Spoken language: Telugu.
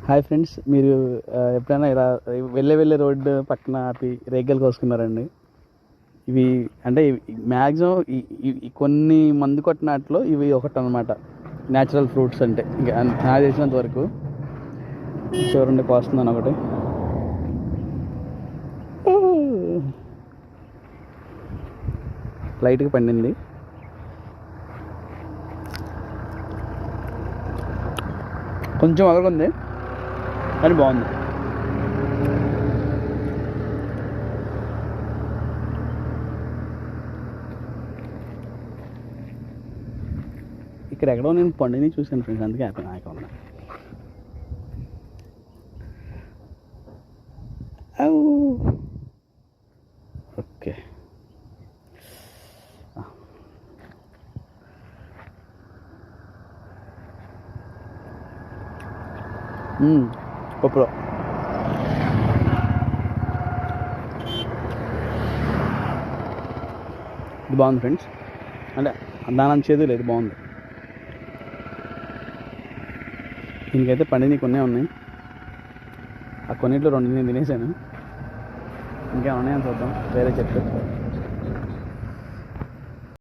హాయ్ ఫ్రెండ్స్, మీరు ఎప్పుడైనా ఇలా వెళ్ళే రోడ్డు పక్కన ఆపి రేగలు కోసుకున్నారండి? ఇవి అంటే మ్యాక్సిమం కొన్ని మందు కొట్టినట్లో ఇవి ఒకటి అనమాట. న్యాచురల్ ఫ్రూట్స్ అంటే ఇంకా నాకు తెలిసినంత వరకు. చూడండి, కోస్తున్నాను ఒకటి. లైట్గా పండింది. కొంచెం అదలుంది కానీ బాగుంది. ఇక్కడ ఎక్కడో నేను పండుని చూసాను ఫ్రెండ్స్, అందుకే హ్యాపీ ఉన్నా. ఓకే, పప్పులో ఇది బాగుంది ఫ్రెండ్స్. అంటే దాని చేదు లేదు, బాగుంది. దీనికైతే పండినవి కొన్నే ఉన్నాయి. ఆ కొన్నిట్లో 2 నేను తినేసాను. ఇంకా ఉన్నాయని చూద్దాం వేరే చెట్లు.